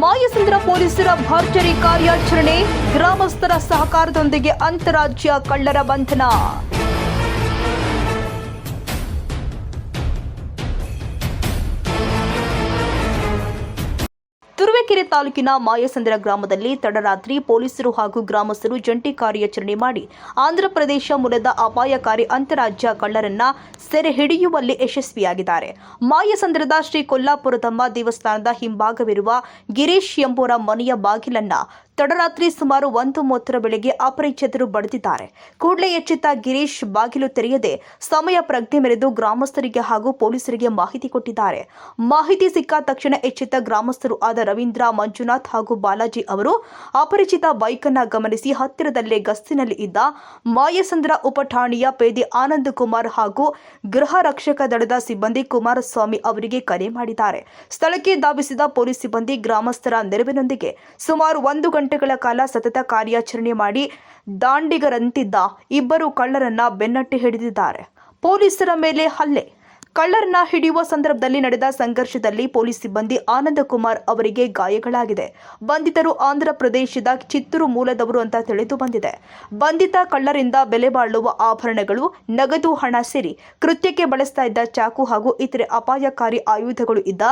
ಮಾಯಸಂದ್ರ ಪೊಲೀಸರ ಭರ್ಜರಿ ಕಾರ್ಯಾಚರಣೆ, ಗ್ರಾಮಸ್ಥರ ಸಹಕಾರದೊಂದಿಗೆ ಅಂತಾರಾಜ್ಯ ಕಳ್ಳರ ಬಂಧನ. ತುರುವೇಕೆರೆ ತಾಲೂಕಿನ ಮಾಯಸಂದ್ರ ಗ್ರಾಮದಲ್ಲಿ ತಡರಾತ್ರಿ ಪೊಲೀಸರು ಹಾಗೂ ಗ್ರಾಮಸ್ಥರು ಜಂಟಿ ಕಾರ್ಯಾಚರಣೆ ಮಾಡಿ ಆಂಧ್ರಪ್ರದೇಶ ಮೂಲದ ಅಪಾಯಕಾರಿ ಅಂತಾರಾಜ್ಯ ಕಳ್ಳರನ್ನ ಸೆರೆ ಹಿಡಿಯುವಲ್ಲಿ ಯಶಸ್ವಿಯಾಗಿದ್ದಾರೆ. ಮಾಯಸಂದ್ರದ ಶ್ರೀ ಕೊಲ್ಲಾಪುರದಮ್ಮ ದೇವಸ್ಥಾನದ ಹಿಂಭಾಗವಿರುವ ಗಿರೀಶ್ ಎಂಬುವರ ಮನೆಯ ಬಾಗಿಲನ್ನ ತಡರಾತ್ರಿ ಸುಮಾರು 1:30 ವೇಳೆಗೆ ಅಪರಿಚಿತರು ಬಡಿದಿದ್ದಾರೆ. ಕೂಡಲೇ ಎಚ್ಚೆತ್ತ ಗಿರೀಶ್ ಬಾಗಿಲು ತೆರೆಯದೆ ಸಮಯ ಪ್ರಜ್ಞೆ ಮೆರೆದು ಗ್ರಾಮಸ್ಥರಿಗೆ ಹಾಗೂ ಪೊಲೀಸರಿಗೆ ಮಾಹಿತಿ ಕೊಟ್ಟಿದ್ದಾರೆ. ಮಾಹಿತಿ ಸಿಕ್ಕ ತಕ್ಷಣ ಎಚ್ಚೆತ್ತ ಗ್ರಾಮಸ್ಥರು ಆದ ರವೀಂದ್ರ, ಮಂಜುನಾಥ್ ಹಾಗೂ ಬಾಲಾಜಿ ಅವರು ಅಪರಿಚಿತ ಬೈಕ್ ಅನ್ನ ಗಮನಿಸಿ ಹತ್ತಿರದಲ್ಲೇ ಗಸ್ತಿನಲ್ಲಿ ಇದ್ದ ಮಾಯಸಂದ್ರ ಉಪಠಾಣೆಯ ಪೇದೆ ಆನಂದ್ ಕುಮಾರ್ ಹಾಗೂ ಗೃಹ ರಕ್ಷಕ ದಳದ ಸಿಬ್ಬಂದಿ ಕುಮಾರಸ್ವಾಮಿ ಅವರಿಗೆ ಕರೆ ಮಾಡಿದ್ದಾರೆ. ಸ್ಥಳಕ್ಕೆ ಧಾವಿಸಿದ ಪೊಲೀಸ್ ಸಿಬ್ಬಂದಿ ಗ್ರಾಮಸ್ಥರ ನೆರವಿನೊಂದಿಗೆ ಸುಮಾರು 1 ಗಂಟೆಗಳ ಕಾಲ ಸತತ ಕಾರ್ಯಾಚರಣೆ ಮಾಡಿ ದಾಂಡಿಗರಂತಿದ್ದ ಇಬ್ಬರು ಕಳ್ಳರನ್ನ ಬೆನ್ನಟ್ಟಿ ಹಿಡಿದಿದ್ದಾರೆ. ಪೊಲೀಸರ ಮೇಲೆ ಹಲ್ಲೆ. ಕಳ್ಳರನ್ನ ಹಿಡಿಯುವ ಸಂದರ್ಭದಲ್ಲಿ ನಡೆದ ಸಂಘರ್ಷದಲ್ಲಿ ಪೊಲೀಸ್ ಸಿಬ್ಬಂದಿ ಆನಂದ ಕುಮಾರ್ ಅವರಿಗೆ ಗಾಯಗಳಾಗಿದೆ. ಬಂಧಿತರು ಆಂಧ್ರ ಪ್ರದೇಶದ ಚಿತ್ತೂರು ಮೂಲದವರು ಅಂತ ತಿಳಿದು ಬಂದಿದೆ. ಬಂಧಿತ ಕಳ್ಳರಿಂದ ಬೆಲೆ ಬಾಳುವ ಆಭರಣಗಳು, ನಗದು ಹಣ ಸೇರಿ ಕೃತ್ಯಕ್ಕೆ ಬಳಸ್ತಾ ಇದ್ದ ಚಾಕು ಹಾಗೂ ಇತರೆ ಅಪಾಯಕಾರಿ ಆಯುಧಗಳು ಇದ್ದ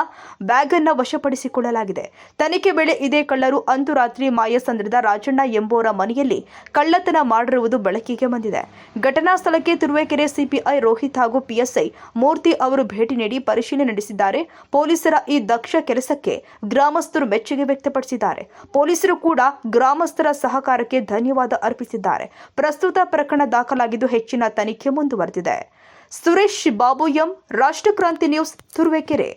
ಬ್ಯಾಗ್ ಅನ್ನು ವಶಪಡಿಸಿಕೊಳ್ಳಲಾಗಿದೆ. ತನಿಖೆ ವೇಳೆ ಇದೇ ಕಳ್ಳರು ಅಂದು ರಾತ್ರಿ ಮಾಯಸಂದ್ರದ ರಾಜಣ್ಣ ಎಂಬುವರ ಮನೆಯಲ್ಲಿ ಕಳ್ಳತನ ಮಾಡಿರುವುದು ಬೆಳಕಿಗೆ ಬಂದಿದೆ. ಘಟನಾ ಸ್ಥಳಕ್ಕೆ ತುರುವೇಕೆರೆ ಸಿಪಿಐ ರೋಹಿತ್ ಹಾಗೂ ಪಿಎಸ್ಐ ಮೂರ್ತಿ ಅವರು ಭೇಟಿ ನೀಡಿ ಪರಿಶೀಲನೆ ನಡೆಸಿದ್ದಾರೆ. ಪೊಲೀಸರ ಈ ದಕ್ಷ ಕೆಲಸಕ್ಕೆ ಗ್ರಾಮಸ್ಥರು ಮೆಚ್ಚುಗೆ ವ್ಯಕ್ತಪಡಿಸಿದ್ದಾರೆ. ಪೊಲೀಸರು ಕೂಡ ಗ್ರಾಮಸ್ಥರ ಸಹಕಾರಕ್ಕೆ ಧನ್ಯವಾದ ಅರ್ಪಿಸಿದ್ದಾರೆ. ಪ್ರಸ್ತುತ ಪ್ರಕರಣ ದಾಖಲಾಗಿದ್ದು ಹೆಚ್ಚಿನ ತನಿಖೆ ಮುಂದುವರೆದಿದೆ. Suresh Babu M, Rashtrakranti news, Turuvekere.